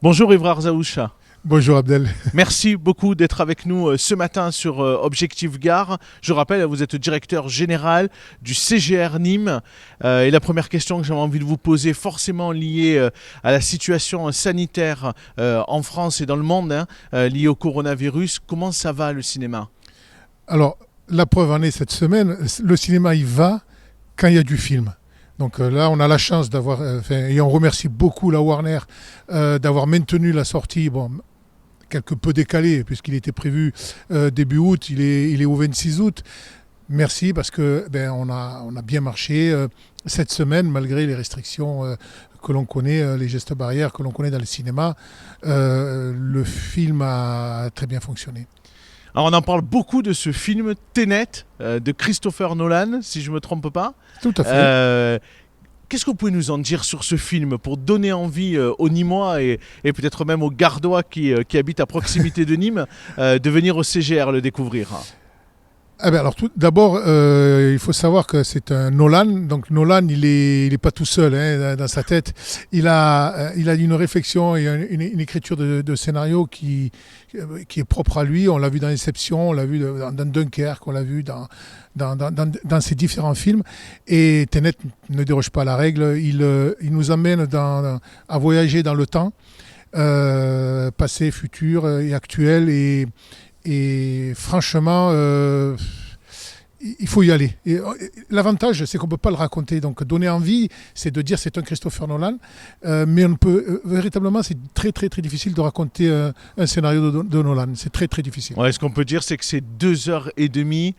Bonjour Evrard Zaoucha. Bonjour Abdel. Merci beaucoup d'être avec nous ce matin sur Objectif Gare. Je rappelle, vous êtes directeur général du CGR Nîmes. Et la première question que j'avais envie de vous poser, forcément liée à la situation sanitaire en France et dans le monde, liée au coronavirus, comment ça va le cinéma ? Alors, la preuve en est cette semaine, le cinéma il va quand il y a du film. Donc là, on a la chance d'avoir, et on remercie beaucoup la Warner d'avoir maintenu la sortie, quelque peu décalée, puisqu'il était prévu début août, il est au 26 août. Merci parce que on a bien marché cette semaine, malgré les restrictions que l'on connaît, les gestes barrières que l'on connaît dans le cinéma. Le film a très bien fonctionné. Alors on en parle beaucoup de ce film Tenet de Christopher Nolan, si je ne me trompe pas. Tout à fait. Qu'est-ce que vous pouvez nous en dire sur ce film pour donner envie aux Nîmois et peut-être même aux Gardois qui habitent à proximité de Nîmes de venir au CGR le découvrir ? Alors tout d'abord, il faut savoir que c'est un Nolan. Donc Nolan, il est pas tout seul dans sa tête. Il a une réflexion et une écriture de scénario qui est propre à lui. On l'a vu dans Inception, on l'a vu dans Dunkerque, on l'a vu dans ses différents films. Et Tenet ne déroge pas à la règle. Il nous amène à voyager dans le temps, passé, futur et actuel. Et franchement, il faut y aller. Et l'avantage, c'est qu'on ne peut pas le raconter. Donc, donner envie, c'est de dire c'est un Christopher Nolan. Mais on peut, véritablement, c'est très, très, très difficile de raconter un scénario de Nolan. C'est très, très difficile. Ouais, ce qu'on peut dire, c'est que c'est 2h30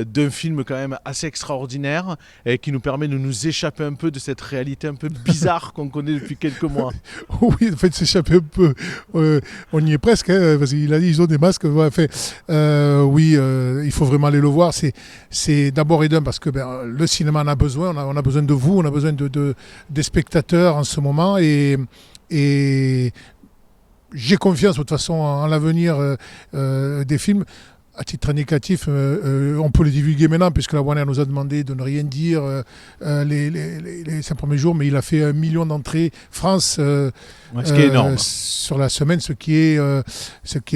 d'un film quand même assez extraordinaire et qui nous permet de nous échapper un peu de cette réalité un peu bizarre qu'on connaît depuis quelques mois. Oui, en fait, s'échapper un peu. On y est presque, parce qu'il a dit ils ont des masques. Il faut vraiment aller le voir. C'est d'abord et d'un parce que le cinéma en a besoin, on a besoin de vous, on a besoin des spectateurs en ce moment et j'ai confiance de toute façon en l'avenir des films. À titre indicatif, on peut le divulguer maintenant puisque la Warner nous a demandé de ne rien dire les 5 premiers jours, mais il a fait 1 million d'entrées France ce qui est énorme. Sur la semaine, ce qui est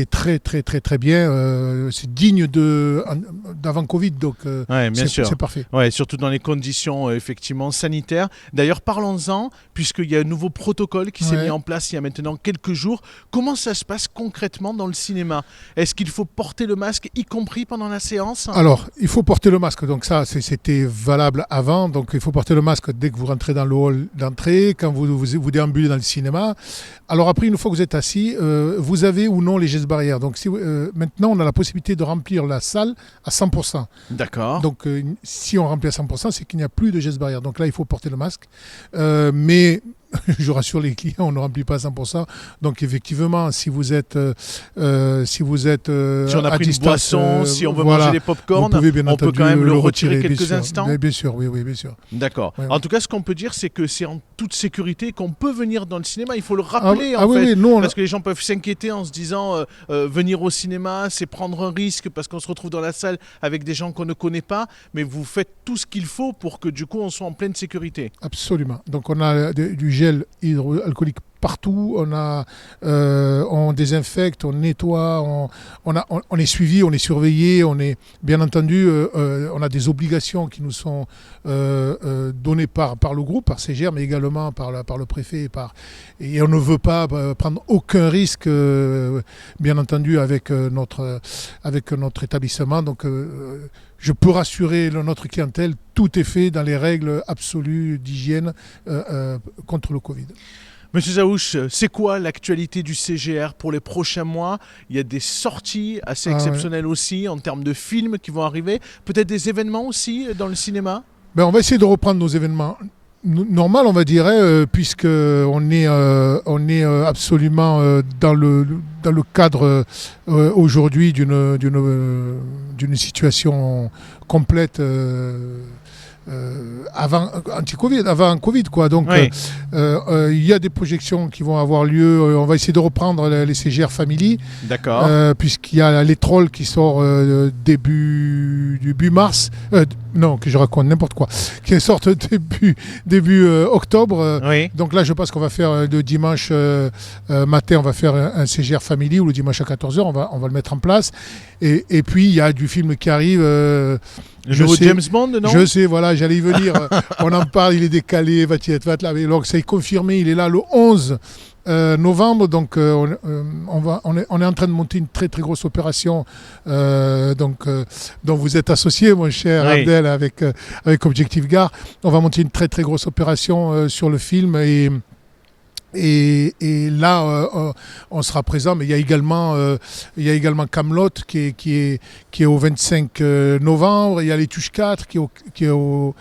très très très très bien. C'est digne d'avant Covid, donc c'est parfait. Ouais, surtout dans les conditions effectivement sanitaires. D'ailleurs, parlons-en, puisqu'il y a un nouveau protocole qui s'est mis en place il y a maintenant quelques jours. Comment ça se passe concrètement dans le cinéma ? Est-ce qu'il faut porter le masque y compris pendant la séance ? Alors, il faut porter le masque. Donc ça, c'était valable avant. Donc il faut porter le masque dès que vous rentrez dans le hall d'entrée, quand vous déambulez dans le cinéma. Alors après, une fois que vous êtes assis, vous avez ou non les gestes barrières. Donc maintenant, on a la possibilité de remplir la salle à 100%. D'accord. Donc si on remplit à 100%, c'est qu'il n'y a plus de gestes barrières. Donc là, il faut porter le masque. Mais je rassure les clients, on ne remplit pas à 100%. Donc effectivement, si vous êtes si on a à pris distance, une boisson, si on veut manger des pop-corn, on peut quand même le retirer quelques instants. Bien sûr, oui, bien sûr. D'accord. Ouais. En tout cas, ce qu'on peut dire, c'est que c'est en toute sécurité qu'on peut venir dans le cinéma. Il faut le rappeler parce que les gens peuvent s'inquiéter en se disant venir au cinéma, c'est prendre un risque parce qu'on se retrouve dans la salle avec des gens qu'on ne connaît pas. Mais vous faites tout ce qu'il faut pour que du coup, on soit en pleine sécurité. Absolument. Donc on a du gel hydroalcoolique partout, on désinfecte, on nettoie, on est suivi, on est surveillé, on est bien entendu, on a des obligations qui nous sont données par le groupe, par CGR, mais également par le préfet, et on ne veut pas prendre aucun risque, bien entendu, avec notre établissement. Donc je peux rassurer notre clientèle, tout est fait dans les règles absolues d'hygiène contre le Covid. Monsieur Zaouch, c'est quoi l'actualité du CGR pour les prochains mois ? Il y a des sorties assez exceptionnelles aussi en termes de films qui vont arriver. Peut-être des événements aussi dans le cinéma ? On va essayer de reprendre nos événements normal, on va dire, puisque on est absolument dans le cadre aujourd'hui d'une situation complète avant Covid, quoi. Donc il y a des projections qui vont avoir lieu. On va essayer de reprendre les CGR Family. D'accord. Puisqu'il y a Les Trolls qui sort début mars. Non, que je raconte n'importe quoi. Qui sortent début octobre. Oui. Donc là, je pense qu'on va faire le dimanche matin, on va faire un CGR Family, ou le dimanche à 14h, on va le mettre en place. Et puis, il y a du film qui arrive. Le nouveau James Bond, non? Je sais, voilà, j'allais y venir. On en parle, il est décalé, va-t-il être là. Donc, ça est confirmé, il est là le 11 novembre. Donc, on est en train de monter une très, très grosse opération dont vous êtes associé, mon cher Abdel, avec Objectif Gare. On va monter une très, très grosse opération sur le film et là, on sera présent, mais il y a également Kaamelott qui est au 25 novembre. Il y a Les Tuches 4 qui est au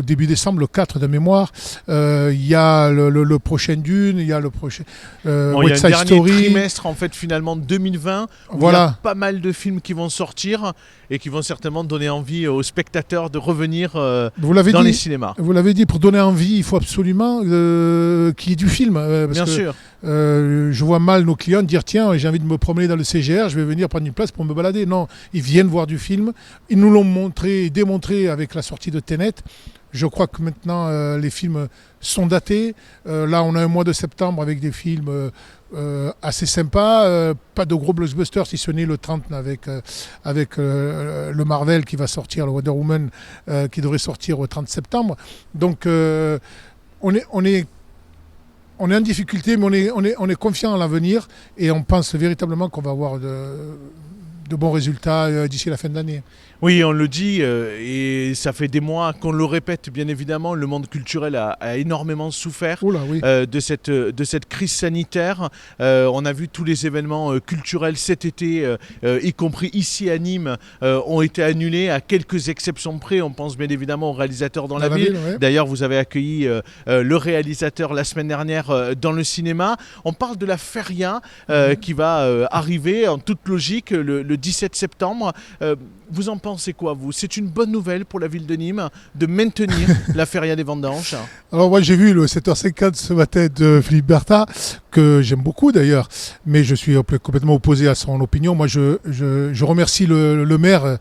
début décembre, le 4 de mémoire. Il y a le prochain Dune, il y a le prochain West Side Story. Il y a un dernier trimestre, en fait, finalement, 2020, où il y a pas mal de films qui vont sortir et qui vont certainement donner envie aux spectateurs de revenir dans les cinémas. Vous l'avez dit, pour donner envie, il faut absolument qu'il y ait du film. Bien sûr. Je vois mal nos clients dire tiens, j'ai envie de me promener dans le CGR, je vais venir prendre une place pour me balader. Non, ils viennent voir du film. Ils nous l'ont montré et démontré avec la sortie de Tenet. Je crois que maintenant les films sont datés. Là, on a un mois de septembre avec des films assez sympas. Pas de gros blockbusters, si ce n'est le 30 avec le Marvel qui va sortir, le Wonder Woman qui devrait sortir au 30 septembre. Donc, on est en difficulté, mais on est confiant à l'avenir et on pense véritablement qu'on va avoir de bons résultats d'ici la fin de l'année. Oui, on le dit, et ça fait des mois qu'on le répète, bien évidemment, le monde culturel a énormément souffert de cette crise sanitaire. On a vu tous les événements culturels cet été, y compris ici à Nîmes, ont été annulés à quelques exceptions près. On pense bien évidemment aux réalisateurs dans la ville. Ouais. D'ailleurs, vous avez accueilli le réalisateur la semaine dernière dans le cinéma. On parle de la Feria qui va arriver en toute logique le 17 septembre. Vous en pensez quoi, vous? C'est une bonne nouvelle pour la ville de Nîmes de maintenir la Feria des Vendanges? Alors moi j'ai vu le 7h50 ce matin de Philippe Berta, que j'aime beaucoup d'ailleurs, mais je suis complètement opposé à son opinion. Moi je remercie le maire.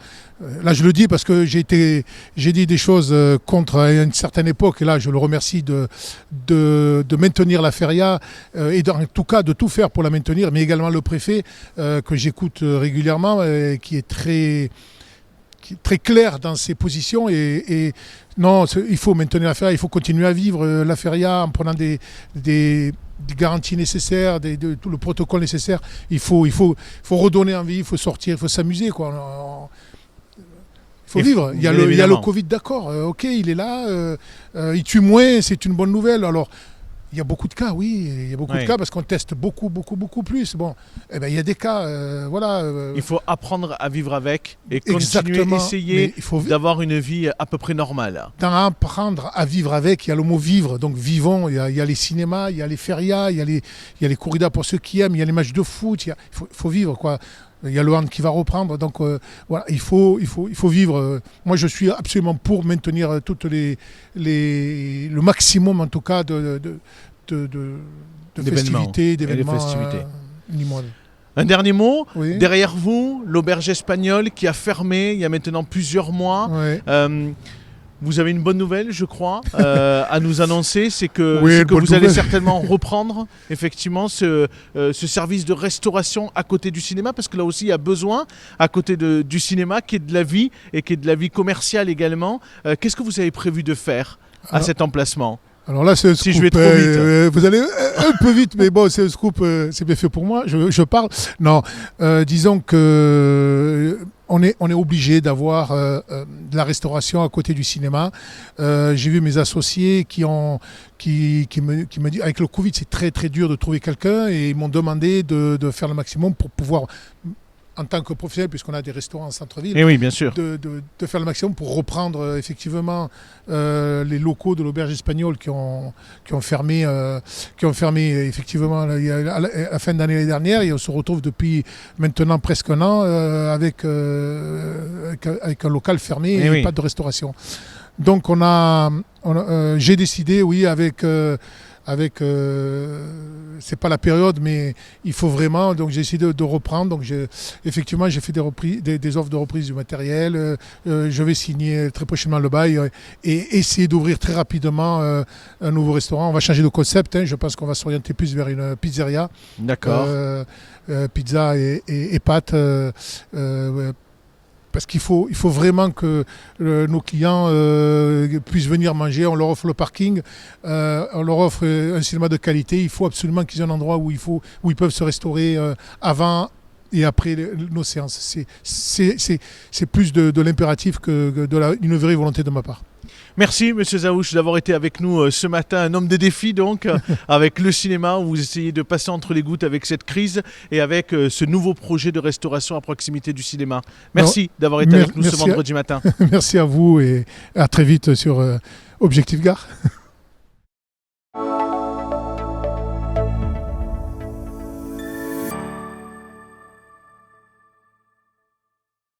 Là je le dis parce que j'ai dit des choses contre à une certaine époque, et là je le remercie de maintenir la Feria et en tout cas de tout faire pour la maintenir, mais également le préfet que j'écoute régulièrement, qui est très clair dans ses positions et non, il faut maintenir la Feria, il faut continuer à vivre la Feria en prenant des garanties nécessaires, tout le protocole nécessaire. Il faut redonner envie, il faut sortir, il faut s'amuser, quoi. Il faut vivre. Il y a le Covid, d'accord, ok, il est là, il tue moins, c'est une bonne nouvelle. Alors, il y a beaucoup de cas, oui, il y a beaucoup de cas parce qu'on teste beaucoup plus. Bon, eh ben, il y a des cas, voilà. Il faut apprendre à vivre avec et continuer, essayer d'avoir une vie à peu près normale. Dans apprendre à vivre avec, il y a le mot vivre, donc vivons. Il y a les cinémas, il y a les férias, il y a les corridas pour ceux qui aiment, il y a les matchs de foot, il faut vivre, quoi. Il y a le hand qui va reprendre, donc voilà, il faut vivre. Moi, je suis absolument pour maintenir le maximum, en tout cas, de festivités, d'événements nîmois. Un dernier mot, derrière vous, l'auberge espagnole qui a fermé il y a maintenant plusieurs mois. Vous avez une bonne nouvelle, je crois, à nous annoncer, c'est que vous allez certainement reprendre effectivement ce service de restauration à côté du cinéma, parce que là aussi il y a besoin, à côté du cinéma, qui est de la vie et qui est de la vie commerciale également. Qu'est-ce que vous avez prévu de faire à cet emplacement ? Alors là, c'est un scoop. Si je vais trop vite. Vous allez un peu vite, mais bon, c'est un scoop, c'est bien fait pour moi, je parle. Non, disons que on est obligé d'avoir de la restauration à côté du cinéma. J'ai vu mes associés qui me disent, avec le Covid, c'est très très dur de trouver quelqu'un, et ils m'ont demandé de faire le maximum pour pouvoir, en tant que professionnel, puisqu'on a des restaurants en centre-ville, oui, bien sûr, de faire le maximum pour reprendre effectivement les locaux de l'auberge espagnole qui ont fermé effectivement à la fin d'année dernière, et on se retrouve depuis maintenant presque un an avec un local fermé et pas de restauration. Donc j'ai décidé, avec avec c'est pas la période, mais il faut vraiment. Donc j'ai essayé de reprendre. Donc effectivement, j'ai fait des offres de reprise du matériel. Je vais signer très prochainement le bail et essayer d'ouvrir très rapidement un nouveau restaurant. On va changer de concept. Je pense qu'on va s'orienter plus vers une pizzeria. D'accord. Pizza et pâtes. Parce qu'il faut vraiment que nos clients puissent venir manger. On leur offre le parking, on leur offre un cinéma de qualité. Il faut absolument qu'ils aient un endroit où ils peuvent se restaurer avant et après nos séances. C'est plus de l'impératif que d'une vraie volonté de ma part. Merci, Monsieur Zaouch, d'avoir été avec nous ce matin, un homme de défi donc, avec le cinéma, où vous essayez de passer entre les gouttes avec cette crise et avec ce nouveau projet de restauration à proximité du cinéma. Merci d'avoir été avec nous ce vendredi matin. Merci à vous et à très vite sur Objectif Gare.